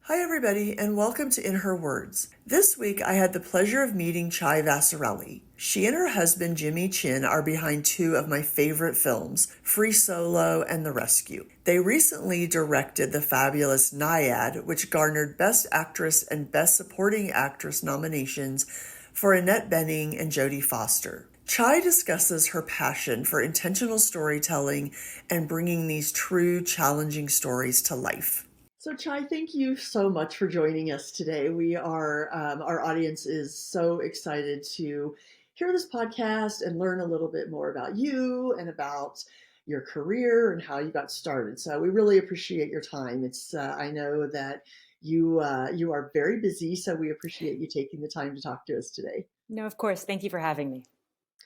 Hi, everybody, and welcome to In Her Words. This week, I had the pleasure of meeting Chai Vasarhelyi. She and her husband, Jimmy Chin, are behind two of my favorite films, Free Solo and The Rescue. They recently directed the fabulous Nyad, which garnered Best Actress and Best Supporting Actress nominations for Annette Bening and Jodie Foster. Chai discusses her passion for intentional storytelling and bringing these true, challenging stories to life. So, Chai, thank you so much for joining us today. Our audience is so excited to hear this podcast and learn a little bit more about you and about your career and how you got started. So, we really appreciate your time. I know that you are very busy, so we appreciate you taking the time to talk to us today. No, of course. Thank you for having me.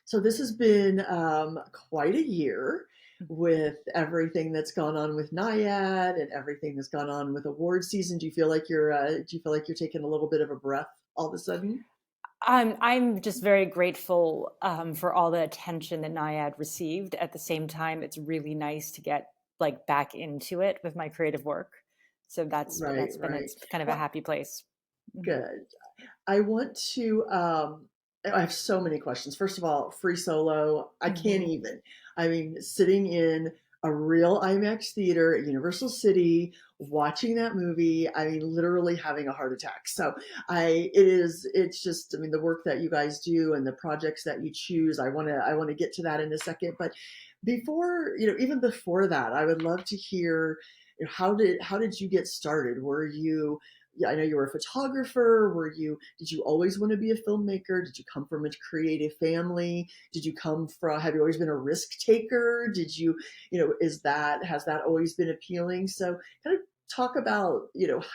So this has been quite a year with everything that's gone on with Nyad and everything that's gone on with award season. Do you feel like you're taking a little bit of a breath all of a sudden? I'm just very grateful for all the attention that Nyad received. At the same time, it's really nice to get back into it with my creative work. So Right, that's been right. it's kind of a Well, happy place. Mhm. good. I want to. I have so many questions. First of all, Free Solo. I can't Mhm. even. I mean, sitting in a real IMAX theater at Universal City, watching that movie. I mean, literally having a heart attack. So it is. It's just. I mean, the work that you guys do and the projects that you choose. I want to get to that in a second. But before, even before that, I would love to hear. How did you get started? Were you Yeah, I know you were a photographer. Did you always want to be a filmmaker? Did you come from a creative family? Have you always been a risk taker? Has that always been appealing? So kind of talk about,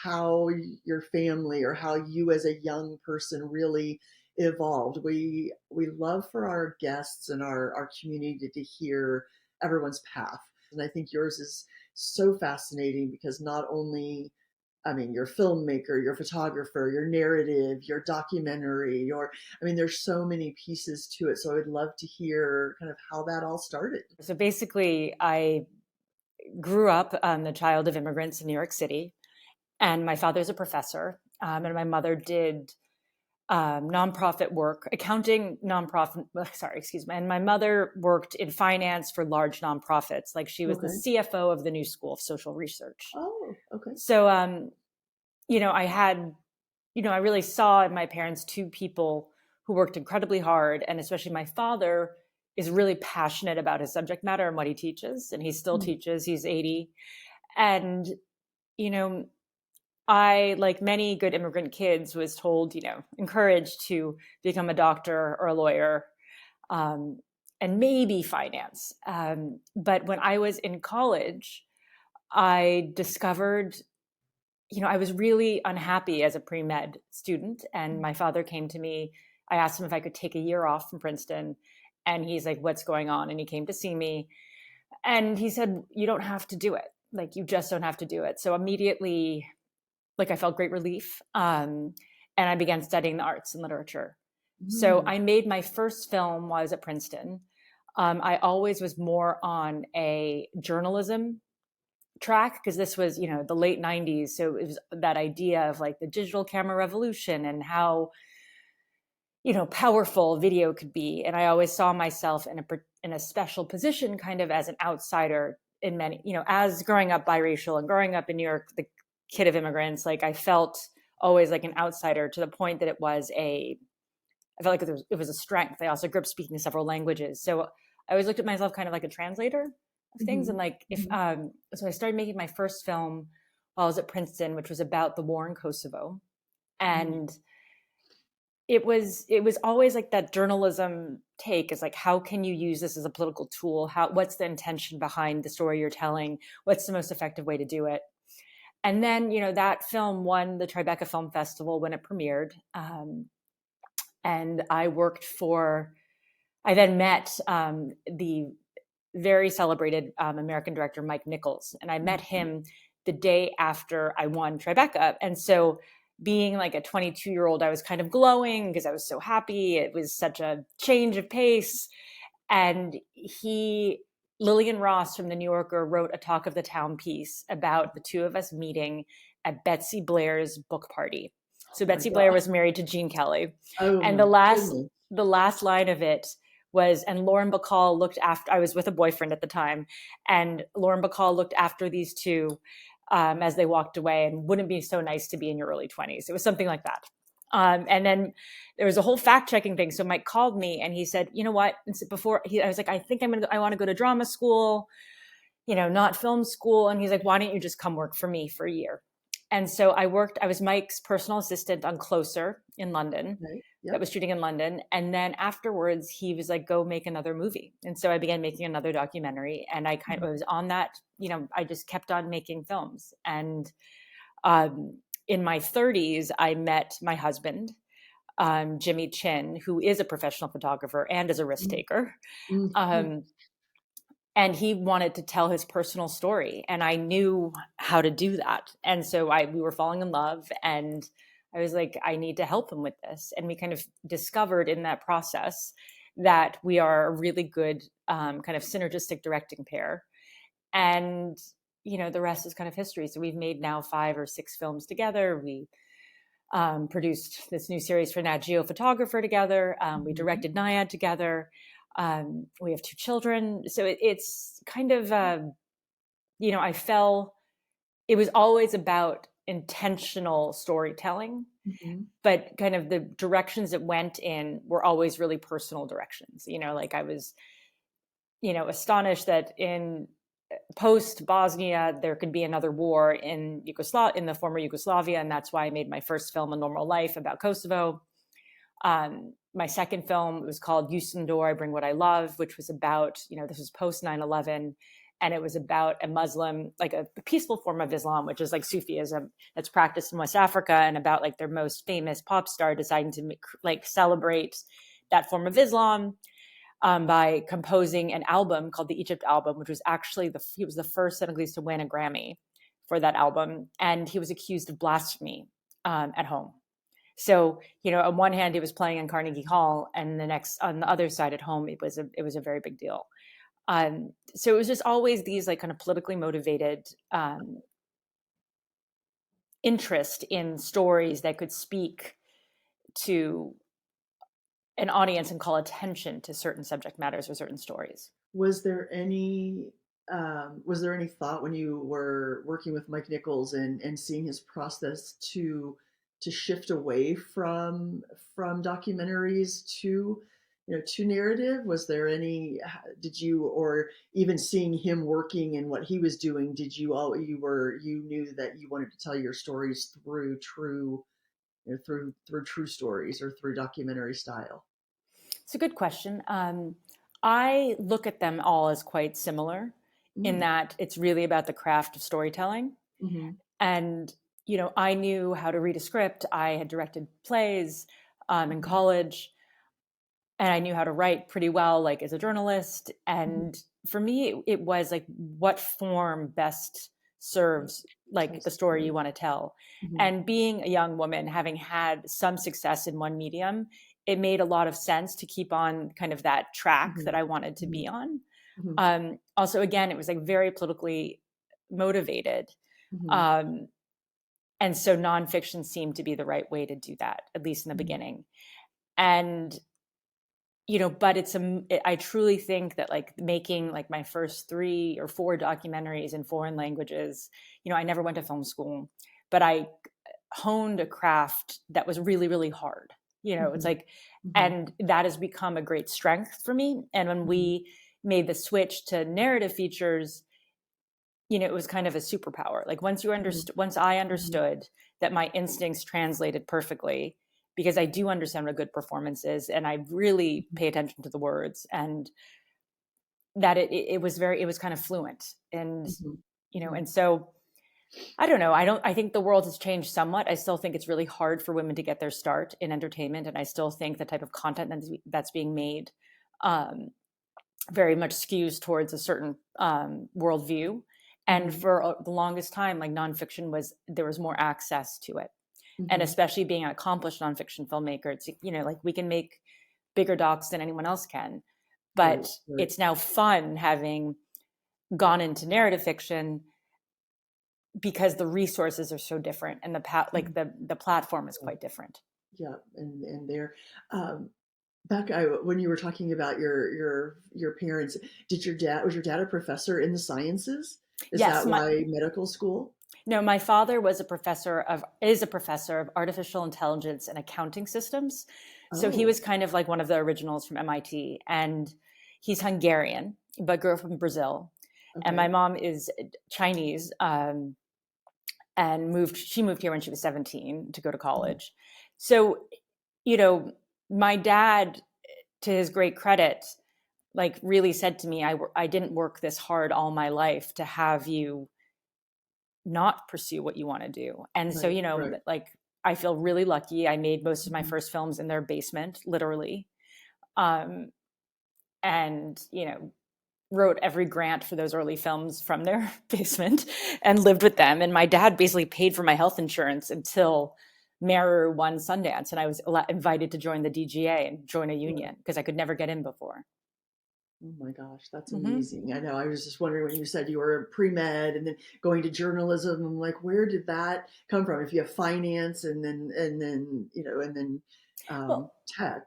how your family or how you as a young person really evolved. We love for our guests and our community to hear everyone's path. And I think yours is so fascinating because not only your filmmaker, your photographer, your narrative, your documentary, there's so many pieces to it. So I would love to hear kind of how that all started. So basically, I grew up the child of immigrants in New York City, and my father's a professor, and my mother did nonprofit work, accounting, nonprofit. Sorry, excuse me. And my mother worked in finance for large nonprofits. Like she was the Okay. CFO of the New School of Social Research. Oh, okay. So, I had, I really saw in my parents two people who worked incredibly hard, and especially my father is really passionate about his subject matter and what he teaches, and he still Hmm. teaches. He's 80, and you know, I, like many good immigrant kids, was told, encouraged to become a doctor or a lawyer, um, and maybe finance. But when I was in college, I discovered, I was really unhappy as a pre med student. And my father came to me. I asked him if I could take a year off from Princeton. And he's like, "What's going on?" And he came to see me. And he said, "You don't have to do it. Like, you just don't have to do it." So immediately, I felt great relief. And I began studying the arts and literature. So Mm. I made my first film while I was at Princeton. I always was more on a journalism track because this was, the late 90s. So it was that idea of like the digital camera revolution and how, powerful video could be. And I always saw myself in a special position, kind of as an outsider in many, as growing up biracial and growing up in New York, the kid of immigrants, like I felt always like an outsider to the point that I felt like it was a strength. I also grew up speaking several languages. So I always looked at myself kind of like a translator of things. Hmm. And like, if, Hmm. so I started making my first film while I was at Princeton, which was about the war in Kosovo. And it was always like that journalism take is like, how can you use this as a political tool? What's the intention behind the story you're telling? What's the most effective way to do it? And then, that film won the Tribeca Film Festival when it premiered. And I then met the very celebrated American director Mike Nichols, and I met Hmm. him the day after I won Tribeca. And so, being like a 22-year-old, I was kind of glowing because I was so happy. It was such a change of pace. And Lillian Ross from the New Yorker wrote a talk of the town piece about the two of us meeting at Betsy Blair's book party. So Oh my Betsy Blair was God. married to Gene Kelly. Oh And my goodness. the last line of it was, and Lauren Bacall looked after, I was with a boyfriend at the time, and Lauren Bacall looked after these two as they walked away, and wouldn't it be so nice to be in your early 20s? It was something like that. And then there was a whole fact checking thing. So Mike called me and he said, you know what? And so I was like, I think I want to go to drama school, not film school. And he's like, why don't you just come work for me for a year? And so I was Mike's personal assistant on Closer in London, Right. that Yep. was shooting in London. And then afterwards, he was like, go make another movie. And so I began making another documentary. And I kind of was on that, I just kept on making films. And in my 30s, I met my husband, Jimmy Chin, who is a professional photographer and is a risk taker. Mm-hmm. Um, and he wanted to tell his personal story, and I knew how to do that. And so we were falling in love, and I was like, I need to help him with this. And we kind of discovered in that process that we are a really good kind of synergistic directing pair. And the rest is kind of history. So we've made now 5 or 6 films together. We produced this new series for Nat Geo Photographer together. We Mm-hmm. directed Nyad together. We have 2 children. So it's kind of, it was always about intentional storytelling, Mm-hmm. but kind of the directions it went in were always really personal directions. Like I was, astonished that in post Bosnia, there could be another war in in the former Yugoslavia. And that's why I made my first film, A Normal Life, about Kosovo. My second film was called Yusundor, I Bring What I Love, which was about, this was post 9/11. And it was about a Muslim, like a peaceful form of Islam, which is like Sufism that's practiced in West Africa, and about like their most famous pop star deciding to celebrate that form of Islam by composing an album called the Egypt album, which was actually he was the first Senegalese to win a Grammy for that album. And he was accused of blasphemy at home. So, on one hand, he was playing in Carnegie Hall, and on the other side at home, it was a very big deal. So it was just always these like kind of politically motivated interest in stories that could speak to an audience and call attention to certain subject matters or certain stories. Was there any was there any thought when you were working with Mike Nichols and seeing his process to shift away from documentaries to to narrative? Was there any did you, or even seeing him working and what he was doing, did you all you knew that you wanted to tell your stories through true through true stories or through documentary style? It's a good question. I look at them all as quite similar in Mm. that it's really about the craft of storytelling. Hmm. And, I knew how to read a script. I had directed plays in Hmm. college, and I knew how to write pretty well, like as a journalist. Hmm. And for me, it was like, what form best serves like Tells the the story you story. want to tell. Hmm. And being a young woman, having had some success in one medium, it made a lot of sense to keep on kind of that track Hmm. that I wanted to Hmm. be on. Hmm. Also, again, it was like very politically motivated. Hmm. Um, and so nonfiction seemed to be the right way to do that, at least in the Hmm. beginning. And but I truly think that like making like my first 3 or 4 documentaries in foreign languages, I never went to film school, but I honed a craft that was really, really hard. It's Hmm. like, Hmm. and that has become a great strength for me. And when Hmm. we made the switch to narrative features, it was kind of a superpower. Like Hmm. once I Hmm. understood that my instincts translated perfectly, because I do understand what a good performance is, and I really pay attention to the words, and that it was kind of fluent. And Hmm. Hmm. and so I don't know. I think the world has changed somewhat. I still think it's really hard for women to get their start in entertainment, and I still think the type of content that's being made um, very much skews towards a certain worldview. And Hmm. for the longest time, like nonfiction there was more access to it. And Hmm. especially being an accomplished nonfiction filmmaker, it's, like we can make bigger docs than anyone else can. Right, But right. it's now fun having gone into narrative fiction because the resources are so different, and like the platform is quite different. Yeah, and they're um, back when you were talking about your parents. Did your dad was your dad a professor in the sciences? Is Yes, that why medical school? no, my father was a professor of is a professor of artificial intelligence and accounting systems. So he Oh, was kind of like one of the originals from MIT, and he's Hungarian but grew up in Brazil. And my okay. mom is Chinese, and she moved here when she was 17 to go to Mhm. college. So, you know, my dad, to his great credit, like really said to me, I didn't work this hard all my life to have you not pursue what you want to do. And so, Right, right. like I feel really lucky. I made most of my Mhm. first films in their basement, literally. Um, and, wrote every grant for those early films from their basement and lived with them. And my dad basically paid for my health insurance until Meru won Sundance. And I was invited to join the DGA and join a Right. union because I could never get in before. Oh my gosh, that's Mm-hmm. amazing. I know. I was just wondering when you said you were pre-med and then going to journalism. I'm like, where did that come from? If you have finance and then and then Well,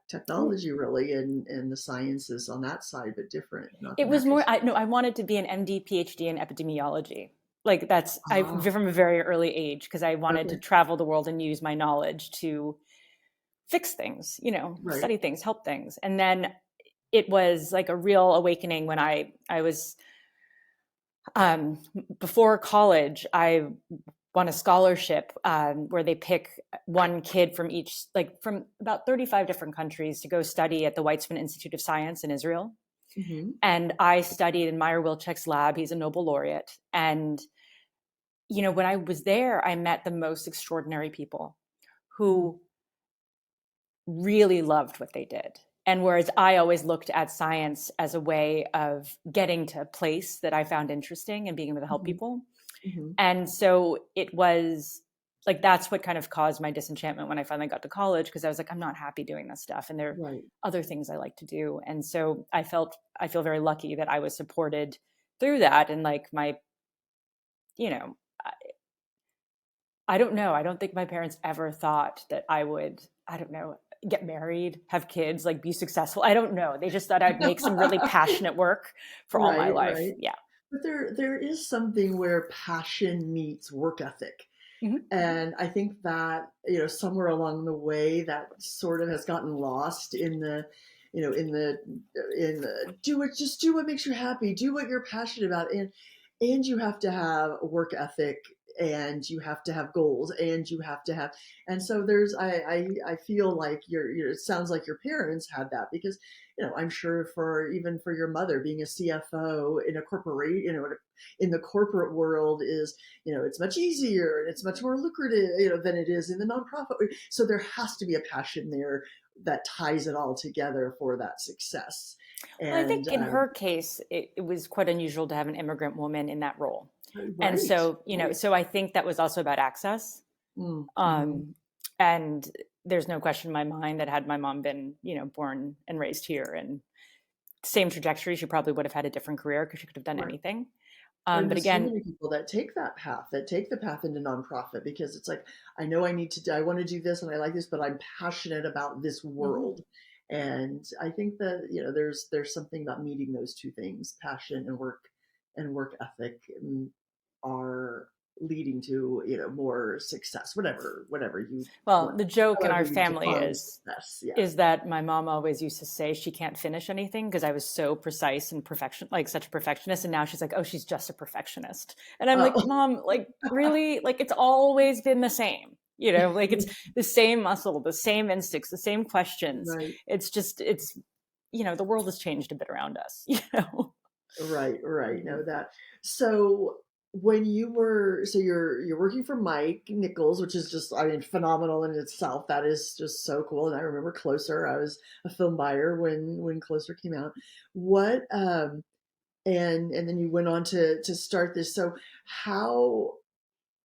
technology really and the sciences on that side, but different, not the it was natural more, side. I wanted to be an MD, PhD in epidemiology. Like I Ah, from a very early age, because I wanted to okay, travel the world and use my knowledge to fix things, right. study things, help things. And then it was like a real awakening when I was um, before college. I won a scholarship where they pick one kid from each, like from about 35 different countries, to go study at the Weizmann Institute of Science in Israel. Hmm. And I studied in Meyer Wilczek's lab. He's a Nobel laureate. And, when I was there, I met the most extraordinary people who really loved what they did. And whereas I always looked at science as a way of getting to a place that I found interesting and being able to help Hmm. people. Hmm. And so it was like, that's what kind of caused my disenchantment when I finally got to college, because I was like, I'm not happy doing this stuff. And there are Right. other things I like to do. And so I feel very lucky that I was supported through that. And like you know, I don't know. I don't think my parents ever thought that I would, I don't know, get married, have kids, like be successful. I don't know. They just thought I'd make some really passionate work for all my Right, life. right. Yeah. But there is something where passion meets work ethic. Hmm. And I think that, somewhere along the way that sort of has gotten lost in the, in the just do what makes you happy, do what you're passionate about. And you have to have a work ethic and you have to have goals and you have to have, and so I feel like it sounds like your parents had that because, I'm sure for even for your mother being a CFO in a corporate, in the corporate world is, it's much easier and it's much more lucrative, than it is in the nonprofit. So there has to be a passion there that ties it all together for that success. Well, I And think in her case, it was quite unusual to have an immigrant woman in that role. And right, so, right. so I think that was also about access. Mm-hmm. Um, and there's no question in my mind that had my mom been, born and raised here and same trajectory, she probably would have had a different career because she could have done Right. anything. And But there's so again, many people that take that path, that take the path into nonprofit because it's like, I know I want to do this and I like this, but I'm passionate about this mhm. world. And I think that, there's something about meeting those two things, passion and work ethic are leading to, more success, whatever you Well, want, the joke in however our you family define success. Yeah. is that my mom always used to say she can't finish anything because I was so precise and perfection, like such a perfectionist. And now she's like, oh, she's just a perfectionist. And I'm like, Oh, Mom, like really, like it's always been the same. Like it's the same muscle, the same instincts, the same questions. right. It's just, the world has changed a bit around us. Right, right. Mhm. Know that. So when you were, so you're working for Mike Nichols, which is just, I mean, phenomenal in itself. That is just so cool. And I remember Closer. I was a film buyer when Closer came out. What and then you went on to start this. So how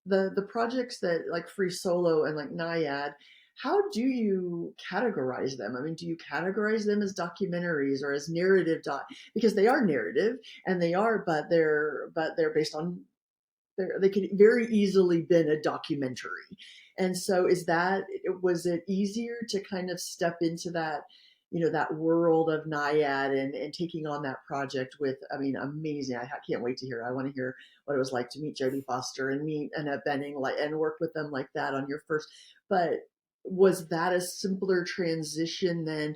the projects that like Free Solo and like Nyad, how do you categorize them? I mean, do you categorize them as documentaries or as narrative doc? Because they are narrative and they are, but they're based on they could very easily been a documentary. And so was it easier to kind of step into that, that world of Nyad and taking on that project with, I mean, amazing. Can't wait to hear. I want to hear what it was like to meet Jodie Foster and meet Annette Bening, like, and work with them like that on your first, but was that a simpler transition than,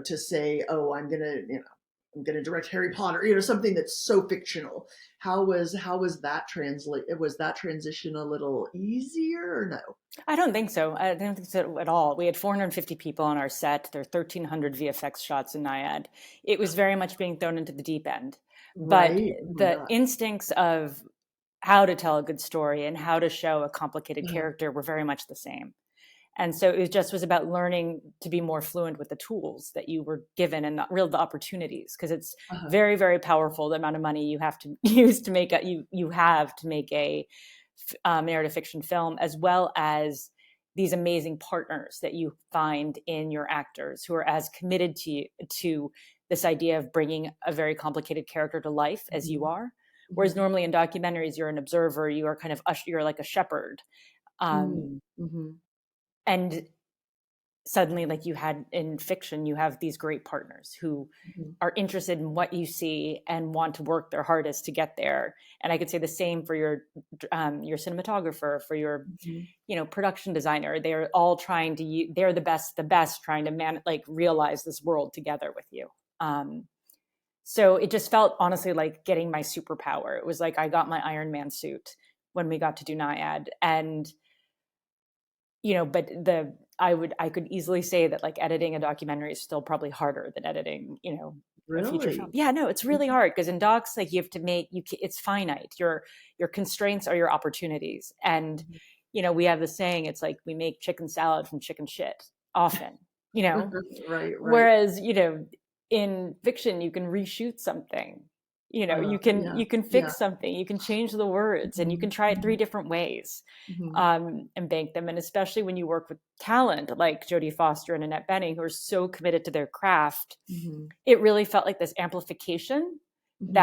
to say, oh, I'm gonna direct Harry Potter, something that's so fictional. How was that translate? Was that transition a little easier or no? I don't think so. I don't think so at all. We had 450 people on our set. There are 1,300 VFX shots in Nyad. It was very much being thrown into the deep end. But Right. Oh my the God. instincts of how to tell a good story and how to show a complicated Uh-huh. character were very much the same. And so it just was about learning to be more fluent with the tools that you were given and the opportunities, because it's Uh-huh. very, very powerful the amount of money you have to use to make you have to make a narrative fiction film, as well as these amazing partners that you find in your actors who are as committed to this idea of bringing a very complicated character to life as you Mhm. are. Whereas Mhm. normally in documentaries, you're an observer, you are kind of you're like a shepherd. Um, Mm. Mhm. and suddenly, like you had in fiction, you have these great partners who Mhm. are interested in what you see and want to work their hardest to get there. And I could say the same for your cinematographer, for your Mhm. production designer. They're all trying to they're the best trying to realize this world together with you. um, so it just felt honestly like getting my superpower. It was like I got my Iron Man suit when we got to do Nyad. And but I could easily say that like editing a documentary is still probably harder than editing, a feature film. Really? Yeah, no, it's really Mhm. hard because in docs, like you have to make it's finite. Your constraints are your opportunities. And Mhm. we have the saying, it's like we make chicken salad from chicken shit often, you know. Right, right. Whereas, in fiction, you can reshoot something. Yeah, You can yeah. fix something, you can change the words, and you can Mhm. try it three Mhm. different ways, Mhm. and bank them. And especially when you work with talent like Jodie Foster and Annette Bening, who are so committed to their craft, Mhm. it really felt like this amplification Mhm.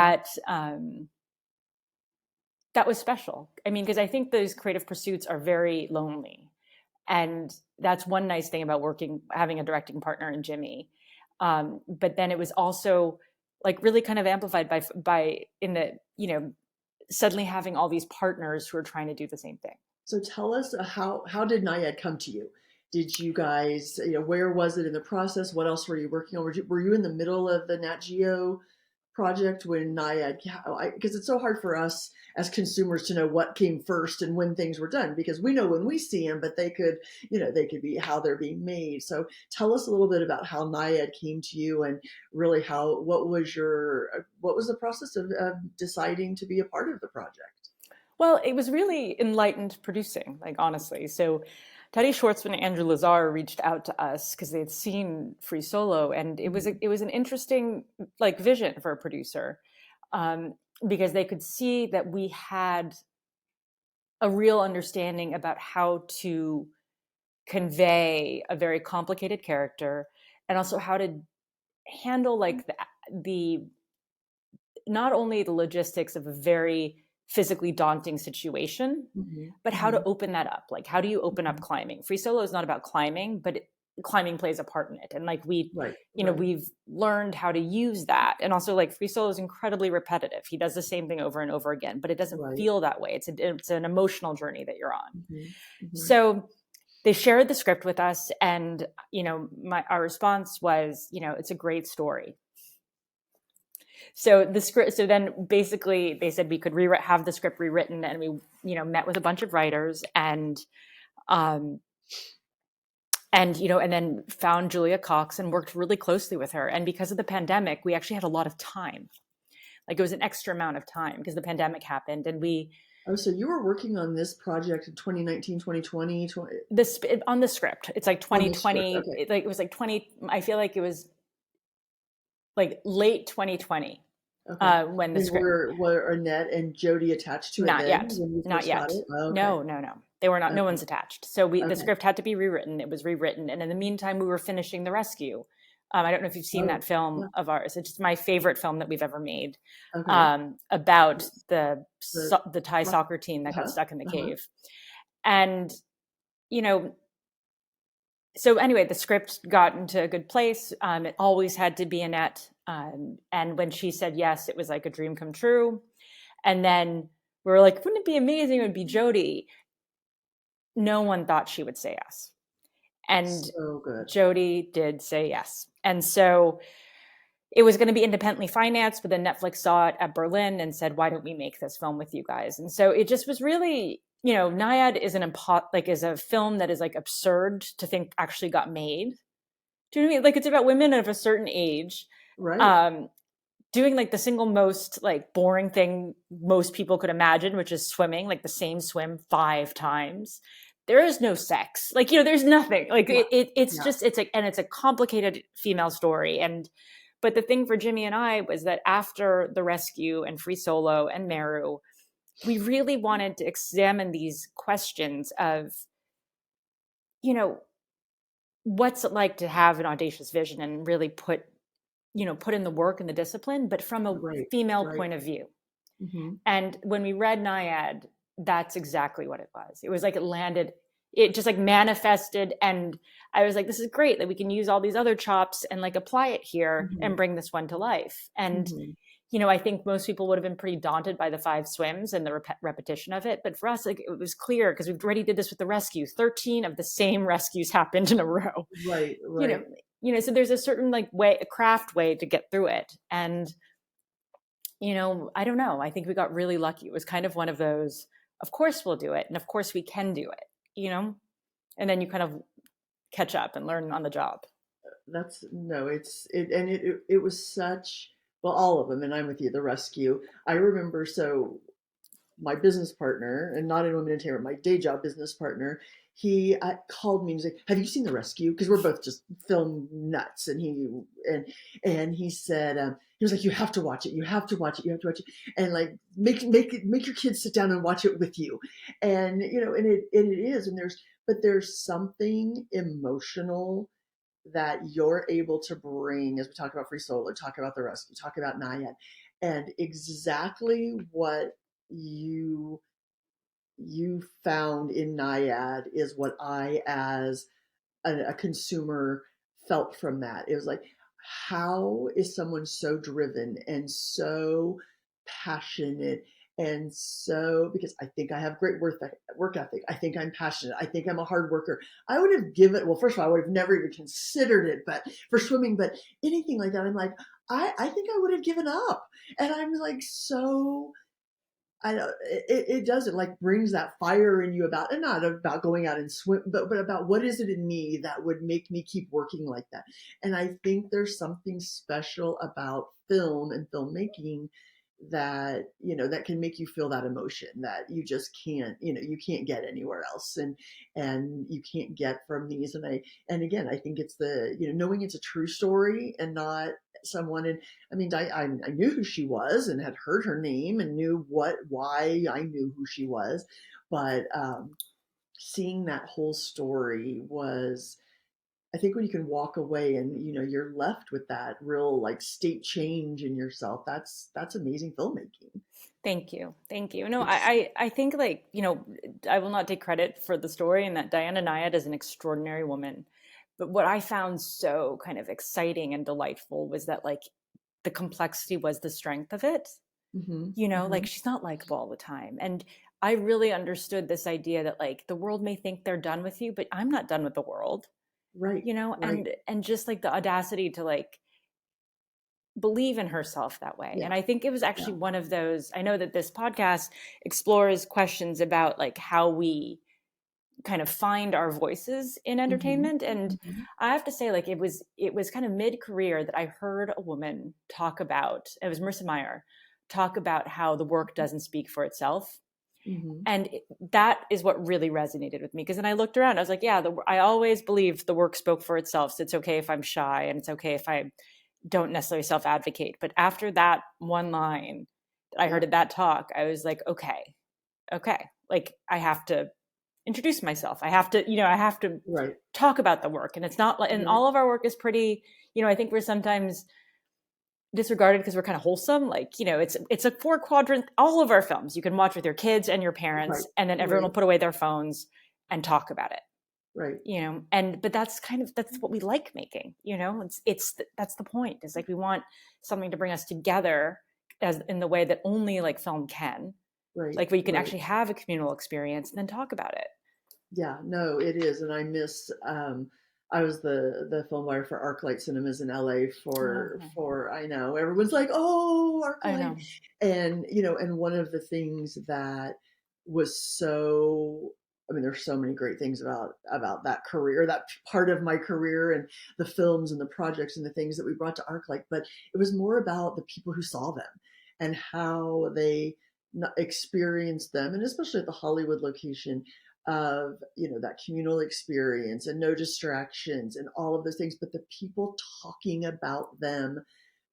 that was special. I mean, because I think those creative pursuits are very lonely. And that's one nice thing about having a directing partner in Jimmy. But then it was also like really kind of amplified by in the suddenly having all these partners who are trying to do the same thing. So tell us, how did Nayad come to you? Did you guys, where was it in the process? What else were you working on? Were you in the middle of the Nat Geo project when Nayad? Because it's so hard for us as consumers to know what came first and when things were done, because we know when we see them, but they could be how they're being made. So tell us a little bit about how Nayad came to you, and really what was the process of deciding to be a part of the project? Well, it was really enlightened producing, like honestly. So Teddy Schwartzman and Andrew Lazar reached out to us because they had seen Free Solo, and Mhm. it was an interesting like vision for a producer, um, because they could see that we had a real understanding about how to convey a very complicated character, and also how to handle like the not only the logistics of a very physically daunting situation, Mhm. but how to Mhm. open that up. Like, how do you open up Mhm. climbing? Free solo is not about climbing, but climbing plays a part in it. And like Right, right, we've learned how to use that. And also, like, free solo is incredibly repetitive. He does the same thing over and over again, but it doesn't right. feel that way. It's an emotional journey that you're on. Mhm. Mhm. So they shared the script with us, and our response was, it's a great story. So the script. So then, basically, they said we could have the script rewritten, and we, met with a bunch of writers, um, and then found Julia Cox and worked really closely with her. And because of the pandemic, we actually had a lot of time. Like it was an extra amount of time because the pandemic happened, and we Oh, so you were working on this project in 2019, 2020, this on the script. It's like on the script. 2020. Okay. It was like 20. I feel like it was like late 2020 Okay. when the And script. were Annette and Jody attached to it Not then yet. when you Not first got yet. it? Oh, okay. No, no, no. They were not. No Okay. one's attached. So the Okay. script had to be rewritten. It was rewritten, and in the meantime, we were finishing the rescue. I don't know if you've seen that Oh, film yeah. of ours. It's my favorite film that we've ever made, Okay. about Yes. The the Thai rock. soccer team that got Uh-huh. stuck in the Uh-huh. cave. And, you know, so anyway, the script got into a good place. It always had to be Annette. And when she said yes, it was like a dream come true. And then we were like, wouldn't it be amazing? It would be Jodie. No one thought she would say yes. And So good. Jodie did say yes. And so it was going to be independently financed, but then Netflix saw it at Berlin and said, why don't we make this film with you guys? And so it just was really, Nyad is is a film that is like absurd to think actually got made. Do you know what I mean? Like, it's about women of a certain age, Right. um, doing like the single most like boring thing most people could imagine, which is swimming, like the same swim 5 times. There is no sex, like, there's nothing like Yeah. it's Yeah. just, it's a complicated female story. And but the thing for Jimmy and I was that after the rescue and Free Solo and Meru, we really wanted to examine these questions of, you know what's it like to have an audacious vision and really put in the work and the discipline, but from a Right. female Right. point of view. Mm-hmm. And when we read Nyad, that's exactly what it was. It was like it landed, it just like manifested. And I was like, this is great that we can use all these other chops and like apply it here Mm-hmm. and bring this one to life. And, Mm-hmm. I think most people would have been pretty daunted by the 5 swims and the repetition of it. But for us, like, it was clear because we already did this with the rescue. 13 of the same rescues happened in a row. Right. You know, Right. so there's a certain like way, a craft way to get through it. And I don't know. I think we got really lucky. It was kind of one of those, of course we'll do it. And of course we can do it, and then you kind of catch up and learn on the job. That's no, it was such, well, all of them, and I'm with you, the rescue. I remember, so my business partner, and not in women entertainment, my day job business partner, he called me and was like, "Have you seen The Rescue?" Because we're both just film nuts, and and he said, he was like, "You have to watch it. You have to watch it. You have to watch it, and like make your kids sit down and watch it with you." And and it is, and there's something emotional that you're able to bring, as we talk about Free Solo, talk about The Rescue, talk about Nyad, and exactly what you you found in Nyad is what I, as a consumer, felt from that. It was like, how is someone so driven and so passionate, and so, because I think I have great work ethic. I think I'm passionate. I think I'm a hard worker. I would have given, well, first of all, I would have never even considered it, but for swimming, but anything like that, I'm like, I think I would have given up. And I'm like, so I know it does, it like brings that fire in you, about, and not about going out and swim, but about what is it in me that would make me keep working like that. And I think there's something special about film and filmmaking that that can make you feel that emotion that you just can't, you can't get anywhere else, and you can't get from these. And again, I think it's the, knowing it's a true story and not someone. And I mean, I knew who she was and had heard her name and knew why I knew who she was, but seeing that whole story was, I think when you can walk away and you're left with that real like state change in yourself, that's amazing filmmaking. Thank you. Thank you. No, It's I think, like, I will not take credit for the story, and that Diana Nyad is an extraordinary woman. But what I found so kind of exciting and delightful was that, like, the complexity was the strength of it. hmm Like, hmm she's not likable all the time. And I really understood this idea that, like, the world may think they're done with you, but I'm not done with the world, right, right, and just like the audacity to like believe in herself that way. yeah, And I think it was yeah, actually one of those, I know that this podcast explores questions about like how we kind of find our voices in hmm entertainment. And hmm I have to say, like, it was kind of mid-career that I heard a woman talk about, it was Marissa Meyer, talk about how the work doesn't speak for itself. hmm And that is what really resonated with me, because then I looked around, I was like, yeah, I always believed the work spoke for itself, so it's okay if I'm shy, and it's okay if I don't necessarily self advocate. But after that one line that I heard yeah, at that talk, I was like, okay, like, I have to introduce myself. I have to Right. talk about the work. And it's not like, and Right. all of our work is pretty, I think we're sometimes disregarded because we're kind of wholesome. Like, it's a 4 quadrant, all of our films you can watch with your kids and your Right. parents, and then everyone will Right. put away their phones and talk about it. Right. But that's what we like making. That's the point. It's like we want something to bring us together as in the way that only like film can, Right. like where you can Right. actually have a communal experience and then talk about it. Yeah, no, it is, and I miss. I was the film buyer for ArcLight Cinemas in LA Okay. for I know everyone's like, oh, I ArcLight, know. and and one of the things that was so. I mean, there's so many great things about that career, that part of my career, and the films and the projects and the things that we brought to ArcLight. But it was more about the people who saw them and how they experienced them, and especially at the Hollywood location of that communal experience and no distractions and all of those things, but the people talking about them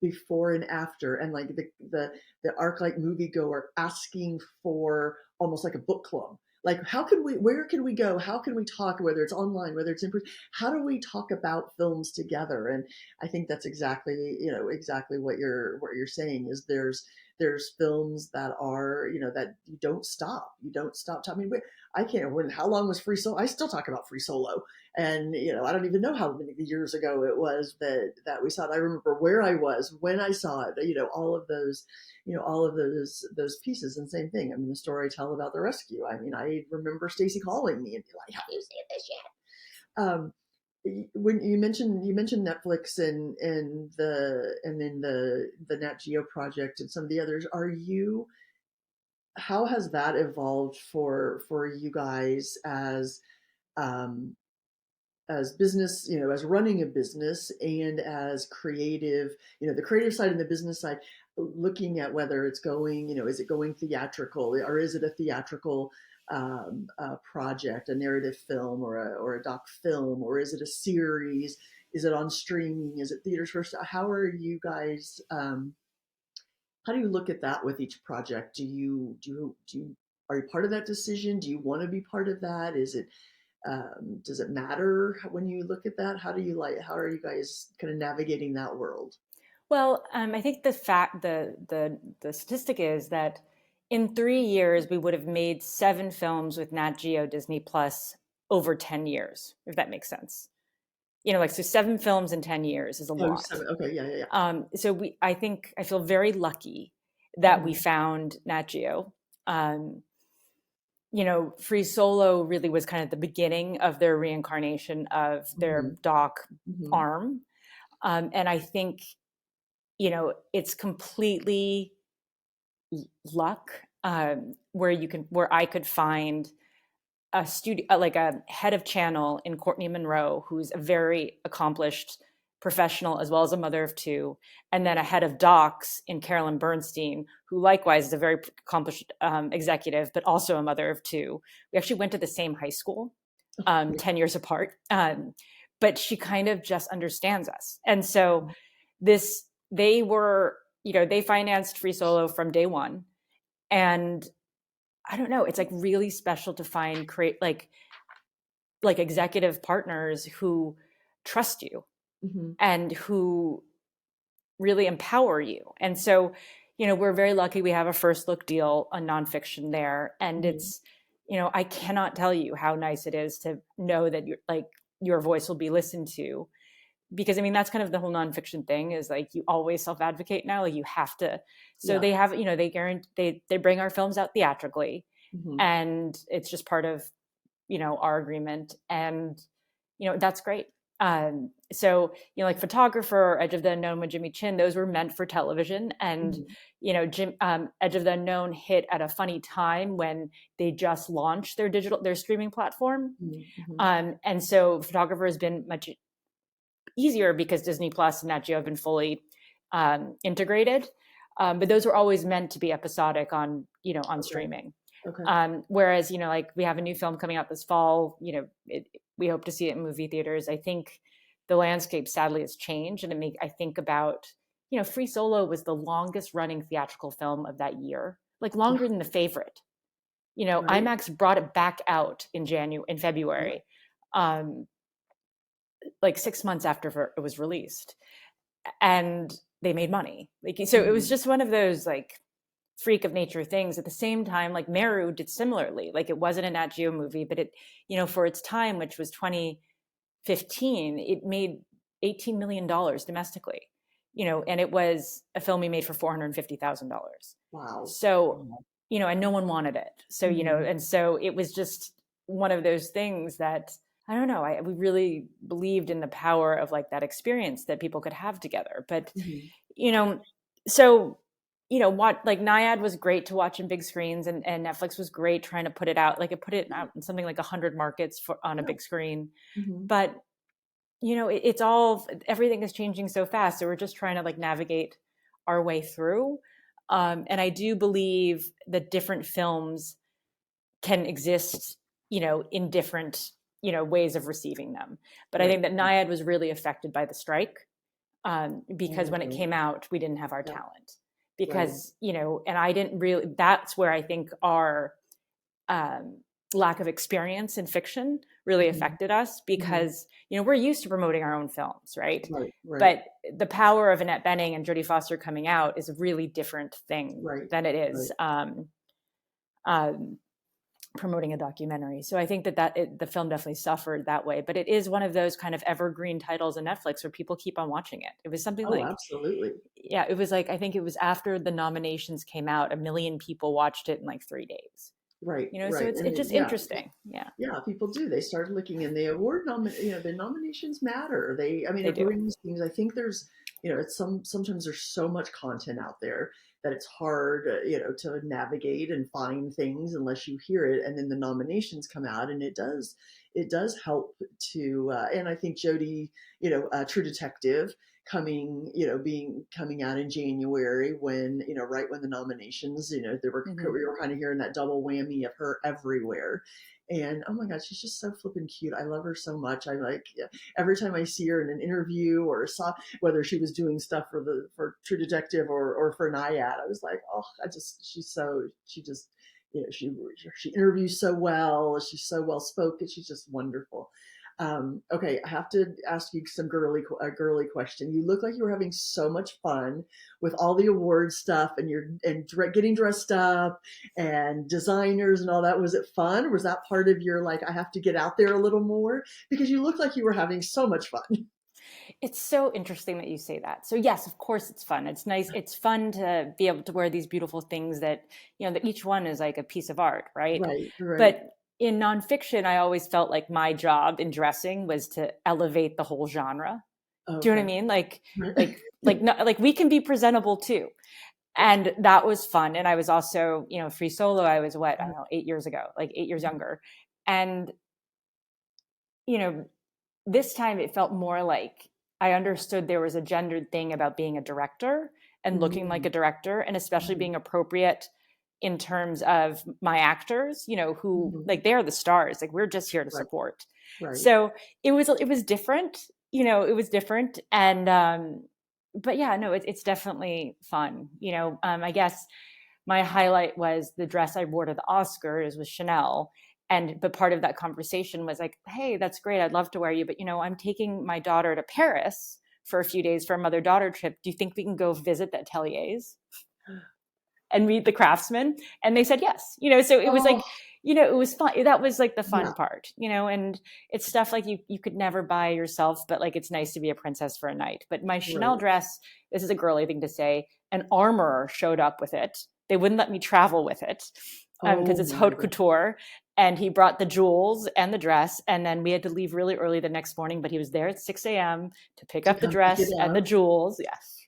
before and after, and like the ArcLight moviegoer asking for almost like a book club. Like, where can we go? How can we talk, whether it's online, whether it's in person? How do we talk about films together? And I think that's exactly what you're saying is there's films that are, that you don't stop talking. I can't. How long was Free Solo? I still talk about Free Solo, and I don't even know how many years ago it was that we saw it. I remember where I was when I saw it. All of those, those pieces. And same thing. I mean, the story I tell about the rescue. I mean, I remember Stacy calling me and be like, "Have you seen this yet?" When you mentioned Netflix and then the Nat Geo project and some of the others, how has that evolved for you guys um, as business, as running a business and as creative, the creative side and the business side, looking at whether it's going, is it going theatrical, or is it a theatrical project, a narrative film, or a doc film, or is it a series? Is it on streaming? Is it theaters first? How are you guys? How do you look at that with each project? Are you part of that decision? Do you want to be part of that? Does it matter when you look at that? How are you guys kind of navigating that world? Well, I think the statistic is that in 3 years we would have made 7 films with Nat Geo Disney Plus over 10 years, if that makes sense. Like, so 7 films in 10 years is a Oh, lot. seven. Okay. Yeah. Yeah. Yeah. I feel very lucky that we Mm-hmm. found Nat Geo. Um, Free Solo really was kind of the beginning of their reincarnation of Mm-hmm. their doc Mm-hmm. arm. And I think, it's completely luck, where I could find a studio, like a head of channel in Courtney Monroe, who's a very accomplished professional as well as a mother of two, and then a head of docs in Carolyn Bernstein, who likewise is a very accomplished executive, but also a mother of two. We actually went to the same high school, 10 years apart, but she kind of just understands us. And so this, they were, they financed Free Solo from day one. And I don't know, it's like really special to find create like executive partners who trust you Mm-hmm. and who really empower you. And so, we're very lucky we have a first look deal on nonfiction there. And Mm-hmm. it's, I cannot tell you how nice it is to know that your voice will be listened to. Because I mean, that's kind of the whole nonfiction thing, is like you always self-advocate now, like you have to. So Yeah. they have, they guarantee, they bring our films out theatrically, Mm-hmm. and it's just part of, our agreement. And that's great. So like Photographer, Edge of the Unknown with Jimmy Chin, those were meant for television. And Mm-hmm. Edge of the Unknown hit at a funny time when they just launched their streaming platform. Mm-hmm. And so Photographer has been much easier because Disney Plus and Nat Geo have been fully integrated. But those were always meant to be episodic on Okay. streaming. Okay. Whereas, like we have a new film coming out this fall, we hope to see it in movie theaters. I think the landscape sadly has changed. And I think about, Free Solo was the longest running theatrical film of that year, like Yeah. longer than The Favorite. Right. IMAX brought it back out in Yeah. February, um, like 6 months after it was released, and they made money. Like, so it was Mhm. just one of those like freak of nature things. At the same time, like Meru did similarly. Like, it wasn't a Nat Geo movie, but it, for its time, which was 2015, it made $18 million domestically. And it was a film we made for $450,000. Wow. So, and no one wanted it. So, Mhm. and so it was just one of those things that, I don't know, we really believed in the power of like that experience that people could have together. But, Mhm. you know, so, what, like Nyad was great to watch in big screens, and Netflix was great trying to put it out. Like, it put it Yeah. out in something like 100 markets on a Yeah. big screen. Mhm. But, it's all, everything is changing so fast. So we're just trying to like navigate our way through. And I do believe that different films can exist, in different, ways of receiving them. But I think Right. that Nyad was really affected by the strike, because when it Okay. came out, we didn't have our Yeah. talent. Right. Because, and I didn't really, that's where I think our um, lack of experience in fiction really Mhm. affected us, Mhm. because, we're used to promoting our own films, right? Right. Right. But the power of Annette Bening and Jodie Foster coming out is a really different thing Right. than it is Right. um, promoting a documentary. So I think that the film definitely suffered that way, but it is one of those kind of evergreen titles on Netflix where people keep on watching it. It was something Oh, like, absolutely. yeah, it was like, I think it was after the nominations came out, 1 million people watched it in like 3 days. Right. So Right. it's And just yeah. interesting. Yeah, Yeah, people do. They start looking, and the award the nominations matter. I mean, they it do. brings things. I think there's, it's sometimes there's so much content out there that it's hard, to navigate and find things unless you hear it. And then the nominations come out, and it does help to. And I think Jodie, True Detective coming out in January when, right when the nominations, Hmm. we were kind of hearing that double whammy of her everywhere. And oh my God, she's just so flippin' cute. I love her so much. I like, yeah, every time I see her in an interview or saw whether she was doing stuff for True Detective or for Nyad, I was like, oh, she just, she interviews so well. She's so well spoken. She's just wonderful. Okay, I have to ask you a girly question. You look like you were having so much fun with all the award stuff, and getting dressed up and designers and all that. Was it fun? Was that part of your, like, I have to get out there a little more? Because you look like you were having so much fun. It's so interesting that you say that. So yes, of course it's fun. It's nice. It's fun to be able to wear these beautiful things that, that each one is like a piece of art, right? Right, right. But in nonfiction, I always felt like my job in dressing was to elevate the whole genre. Do you know what I Okay. mean? Like, Right. like we can be presentable too. And that was fun. And I was also, free solo. I was what, I don't know, 8 years ago, like 8 years younger. And, you know, this time it felt more like I understood there was a gendered thing about being a director and looking like Mm, a director, and especially mhm. being appropriate in terms of my actors, who, Mhm. like, they're the stars, like we're just here to Right, support. right. So it was different, it was different. And but yeah, no, it's definitely fun. I guess my highlight was the dress I wore to the Oscars with Chanel. But part of that conversation was like, hey, that's great, I'd love to wear you, but I'm taking my daughter to Paris for a few days for a mother-daughter trip. Do you think we can go visit the ateliers and meet the craftsmen? And they said yes. So it was Oh, like, it was fun. That was like the yeah, fun part. And it's stuff like you could never buy yourself, but like it's nice to be a princess for a night. But my Chanel right. dress, this is a girly thing to say, an armorer showed up with it. They wouldn't let me travel with it because Oh it's my haute God. couture. And he brought the jewels and the dress, and then we had to leave really early the next morning. But he was there at 6 a.m. to pick To up the come pick it dress and the up. jewels. Yes.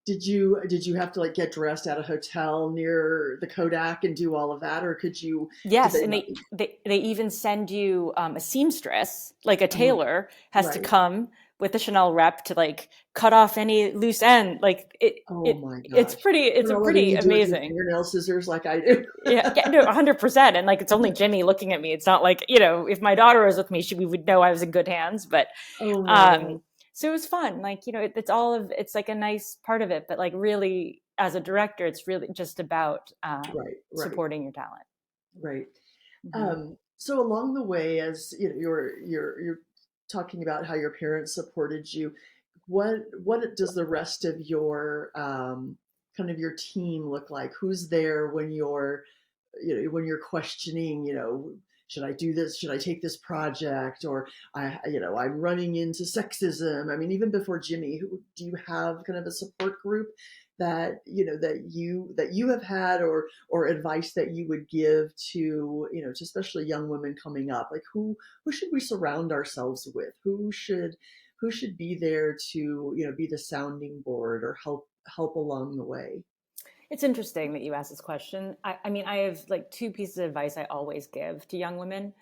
Did you have to like get dressed at a hotel near the Kodak and do all of that, or did Yes, they and let they even send you a seamstress, like a you? tailor, has to Right. come with the Chanel rep to like cut off any loose end. Like Oh my it's gosh. pretty, it's They're a not letting pretty you do it with your amazing. fingernail scissors like I do. Yeah, yeah, no, 100%. And like it's only Jimmy looking at me. It's not like, if my daughter was with me, we would know I was in good hands. But Oh my God. um, so it was fun. Like, it's all of, it's like a nice part of it. But like really, as a director, it's really just about Right, right. supporting your talent. Right. Mm-hmm. So along the way, as you know, you're talking about how your parents supported you. What does the rest of your kind of your team look like? Who's there when you're questioning, should I do this? Should I take this project? Or I'm running into sexism. I mean, even before Jimmy, who do you have kind of a support group that that you have had, or advice that you would give to especially young women coming up? Like who should we surround ourselves with? Who should be there to be the sounding board or help along the way? It's interesting that you asked this question. I mean, I have like two pieces of advice I always give to young women,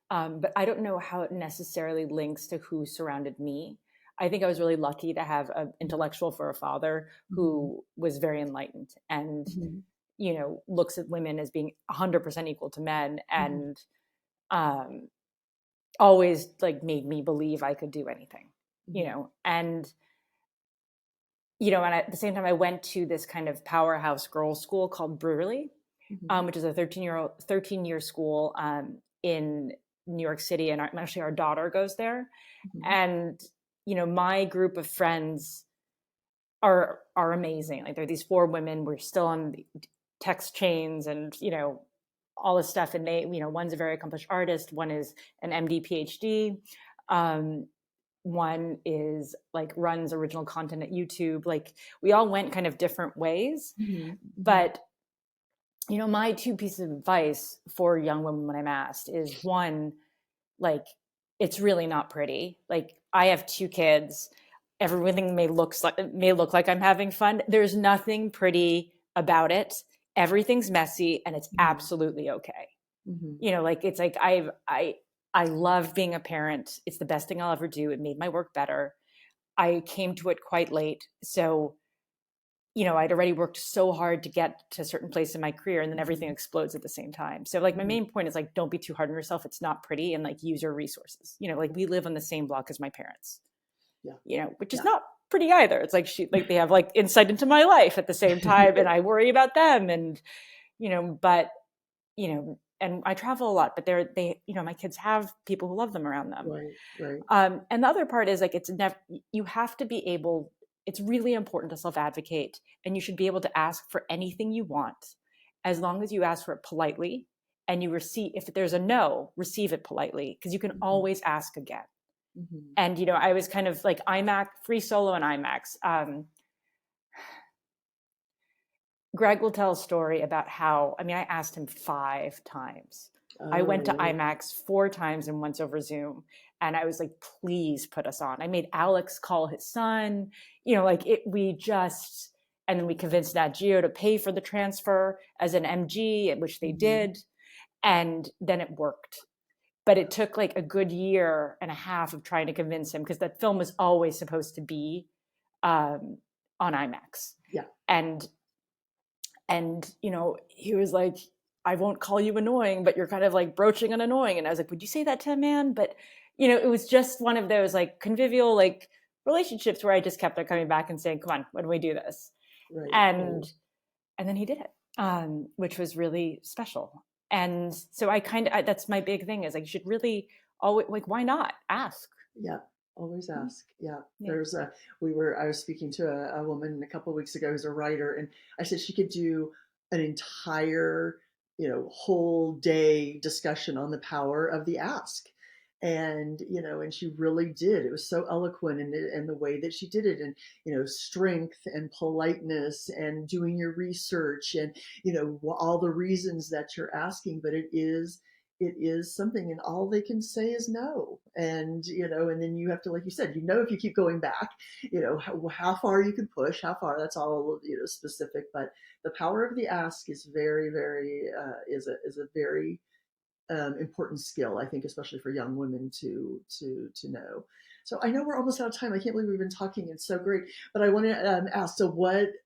but I don't know how it necessarily links to who surrounded me. I think I was really lucky to have an intellectual for a father Hmm. who was very enlightened and, Hmm. looks at women as being 100% equal to men, Hmm. and um, always like made me believe I could do anything, Hmm. and and at the same time, I went to this kind of powerhouse girls' school called Brewerly, Hmm. which is a 13-year school in New York City, and actually our daughter goes there. Hmm. And my group of friends are amazing. Like, there are these four women. We're still on the text chains, and all this stuff. And they, one's a very accomplished artist. One is an MD, PhD. Um, one is like runs original content at YouTube. Like, we all went kind of different ways, Hmm. Hmm. but my two pieces of advice for young women when I'm asked is, one, like, it's really not pretty. Like, I have two kids. Everything may look like I'm having fun. There's nothing pretty about it. Everything's messy, and it's Hmm. absolutely okay. Hmm. Like, it's like I love being a parent. It's the best thing I'll ever do. It made my work better. I came to it quite late. So, I'd already worked so hard to get to a certain place in my career, and then everything Hmm. explodes at the same time. So, like, my Hmm. main point is, like, don't be too hard on yourself. It's not pretty, and like, use your resources. Like, we live on the same block as my parents, Yeah. which is Yeah. not pretty either. It's like they have like insight into my life at the same time, and I worry about them, and but and I travel a lot, but my kids have people who love them around them. Right. Right. And the other part is, like, it's never, you have to be able, it's really important to self advocate, and you should be able to ask for anything you want, as long as you ask for it politely, and you receive, if there's a no, receive it politely, because you can Hmm. always ask again. Hmm. And, I was kind of like IMAX, free solo and IMAX. Greg will tell a story about how, I mean, I asked him 5 times. I Oh, went to really? IMAX 4 times and once over Zoom. And I was like, please put us on. I made Alex call his son, like and then we convinced Nat Geo to pay for the transfer as an MG, which they Hmm. did. And then it worked. But it took like a good year and a half of trying to convince him, because that film was always supposed to be um, on IMAX. Yeah. And he was like, I won't call you annoying, but you're kind of like broaching on annoying. And I was like, would you say that to a man? But it was just one of those like convivial like relationships where I just kept on coming back and saying, come on, when do we do this? Right. Right. And and then he did it, which was really special. And so I kind of, that's my big thing, is like, you should really always, like, why not ask? Yeah. Always ask. Yeah. Yeah. I was speaking to a woman a couple of weeks ago who's a writer, and I said she could do an entire, whole day discussion on the power of the ask. And she really did. It was so eloquent in the way that she did it, and, strength and politeness and doing your research and, all the reasons that you're asking, but it is something, and all they can say is no. And then you have to, like you said, if you keep going back, how far you can push, how far, that's all, specific. But the power of the ask is very, very is a very important skill, I think, especially for young women to know. So I know we're almost out of time. I can't believe we've been talking. It's so great. But I want to ask, so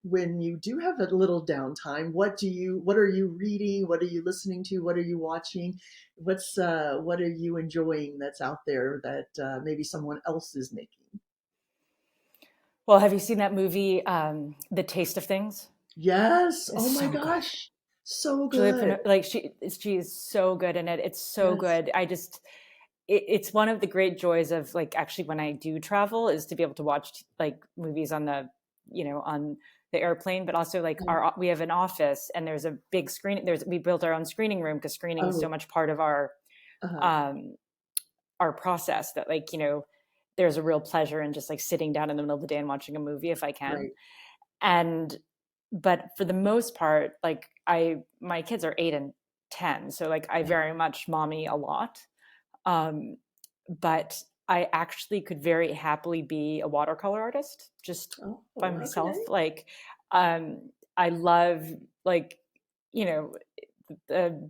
when you do have a little downtime, what are you reading? What are you listening to? What are you watching? What are you enjoying that's out there that maybe someone else is making? Well, have you seen that movie, The Taste of Things? Yes. It's Oh my so good. gosh. So Julia good. Like she is so good in it. It's so Yes. good. It's one of the great joys of like actually when I do travel is to be able to watch like movies on the on the airplane, but also like Uh, our we have an office and there's a big screen. We built our own screening room because screening is so oh, much part of uh, um, our process that like there's a real pleasure in just like sitting down in the middle of the day and watching a movie if I can. right. And but for the most part, like my kids are 8 and 10, so like I Yeah. very much mommy a lot. um, but I actually could very happily be a watercolor artist just Oh, by okay. myself. Like, I love like, you know, the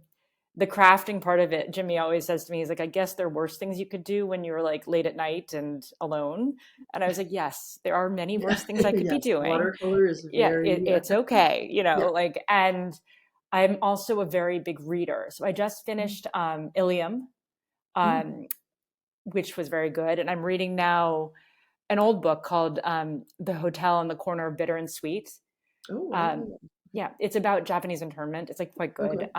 the crafting part of it. Jimmy always says to me, he's like, I guess there are worse things you could do when you're like late at night and alone. And I was like, yes, there are many Yeah. worse things I could be Yes. doing. Watercolor is Yeah, very, it's okay, yeah. like, and I'm also a very big reader. So I just Mm, finished Ilium, mm. um, which was very good. And I'm reading now an old book called The Hotel on the Corner of Bitter and Sweet. Oh, I don't Um, know that. Okay. yeah, it's about Japanese internment. It's like quite good. Okay.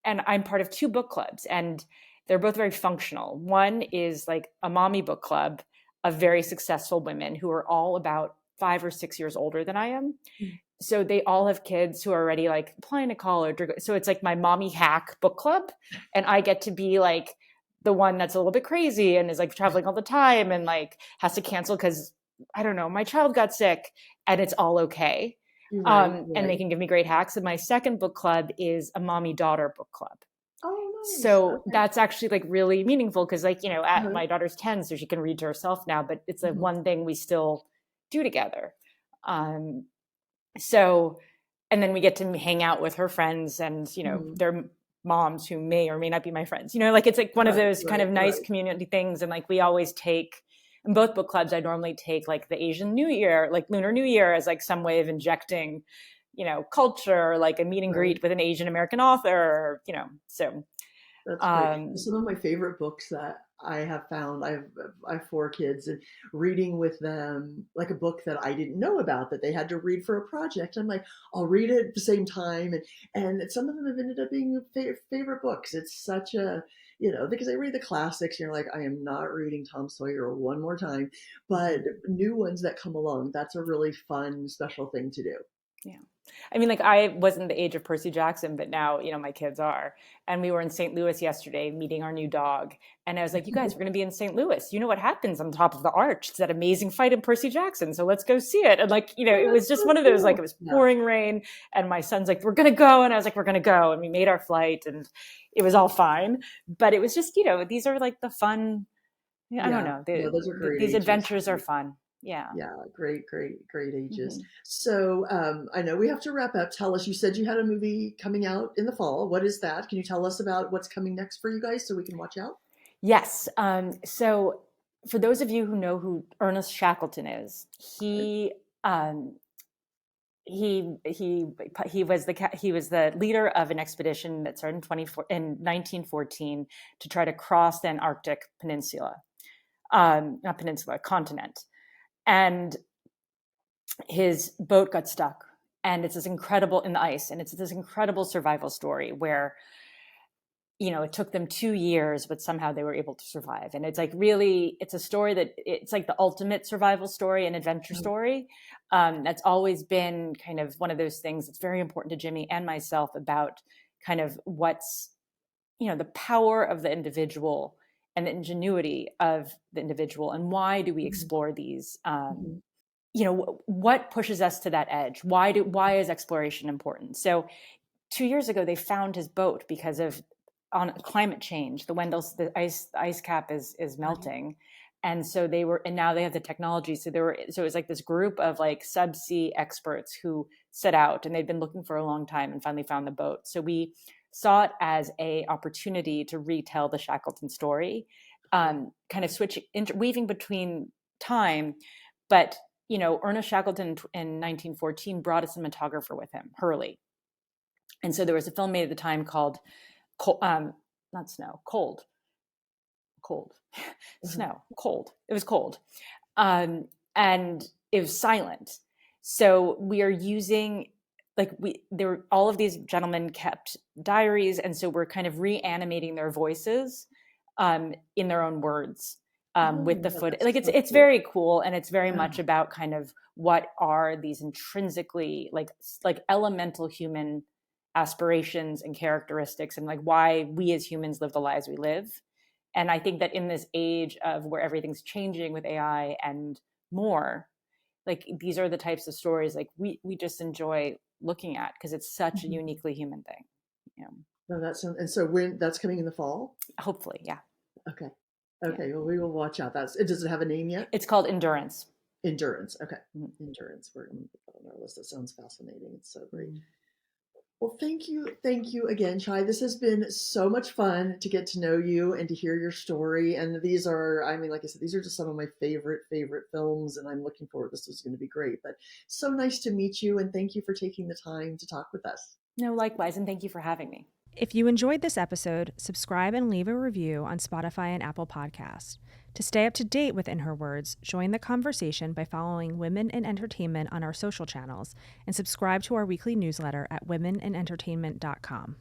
And I'm part of two book clubs, and they're both very functional. One is like a mommy book club of very successful women who are all about 5 or 6 years older than I am. Mm. So they all have kids who are already like applying to college. So it's like my mommy hack book club. And I get to be like the one that's a little bit crazy and is like traveling all the time and like has to cancel because I don't know, my child got sick, and it's all okay. You're right. And they Right. can give me great hacks. And my second book club is a mommy daughter book club. Oh, nice. So Okay. that's actually like really meaningful because like, Uh-huh. my daughter's 10, so she can read to herself now, but it's the Mhm. one thing we still do together. Um, so, and then we get to hang out with her friends and, Mhm. their moms who may or may not be my friends. Like it's like one of Right. those kind Right. of nice Right. community things. And like we always take in both book clubs, I normally take like the Asian New Year, like Lunar New Year, as like some way of injecting, culture, like a meet and Right. greet with an Asian American author, so That's great. um Some of my favorite books that I have found, I have 4 kids, and reading with them like a book that I didn't know about that they had to read for a project. I'm like, I'll read it at the same time, and some of them have ended up being favorite books. It's such a because they read the classics, and you're like, I am not reading Tom Sawyer one more time, but mhm. new ones that come along, that's a really fun, special thing to do. Yeah. I mean, like I wasn't the age of Percy Jackson, but now, my kids are. And we were in St. Louis yesterday meeting our new dog. And I was like, you guys, we're going to be in St. Louis. You know what happens on top of the arch? It's that amazing fight in Percy Jackson. So let's go see it. And like, Oh, it was that's just so one of those, like, it cool. was Yeah. pouring rain. And my son's like, we're going to go. And I was like, we're going to go. And we made our flight and it was all fine. But it was just, these are like the fun, I don't Yeah. know, No, those are great these ages. adventures are fun. Yeah. Yeah, great, great, great ages. Mm-hmm. So I know we have to wrap up. Tell us, you said you had a movie coming out in the fall. What is that? Can you tell us about what's coming next for you guys so we can watch out? Yes. So, for those of you who know who Ernest Shackleton is, Okay. um, he he was the leader of an expedition that started in 1914 to try to cross the Antarctic peninsula, not peninsula, continent, and his boat got stuck. And it's this incredible in the ice, and it's this incredible survival story where it took them 2 years, but somehow they were able to survive. And it's like really, it's a story that it's like the ultimate survival story and adventure Mhm. story. That's always been kind of one of those things that's very important to Jimmy and myself about kind of what's, the power of the individual and the ingenuity of the individual. And why do we Mhm. explore these? Mhm. What pushes us to that edge? Why is exploration important? So 2 years ago, they found his boat because of on climate change. The ice cap is Right. melting, and and now they have the technology. So it was like this group of like subsea experts who set out, and they'd been looking for a long time and finally found the boat. So we saw it as a opportunity to retell the Shackleton story, Okay. kind of weaving between time, but Ernest Shackleton in 1914 brought a cinematographer with him, Hurley, and so there was a film made at the time called not Snow, Cold, Uh-huh. Snow, Cold. It was cold, um, and it was silent. So we are using like there, all of these gentlemen kept diaries, and so we're kind of reanimating their voices in their own words Oh, with the yeah, footage. that's Like so it's cool. very cool, and it's very Yeah. much about kind of what are these intrinsically like elemental human aspirations and characteristics, and like why we as humans live the lives we live. And I think that in this age of where everything's changing with AI and more, like these are the types of stories like we just enjoy looking at because it's such a Mhm. uniquely human thing, you know. No, that's and so when that's coming in the fall? Hopefully, yeah. Okay. Yeah, Okay. Well, we will watch out. That's it. Does it have a name yet? it's called Endurance. Endurance. Okay. Mm-hmm. Endurance. We're going to put that on our list. That sounds fascinating. It's so great. Mm-hmm. Well, thank you. Thank you again, Chai. This has been so much fun to get to know you and to hear your story. And these are, I mean, like I said, these are just some of my favorite films. And I'm looking forward. This is going to be great. But so nice to meet you. And thank you for taking the time to talk with us. No, likewise, and thank you for having me. If you enjoyed this episode, subscribe and leave a review on Spotify and Apple Podcasts. To stay up to date with In Her Words, join the conversation by following Women in Entertainment on our social channels and subscribe to our weekly newsletter at womenandentertainment.com.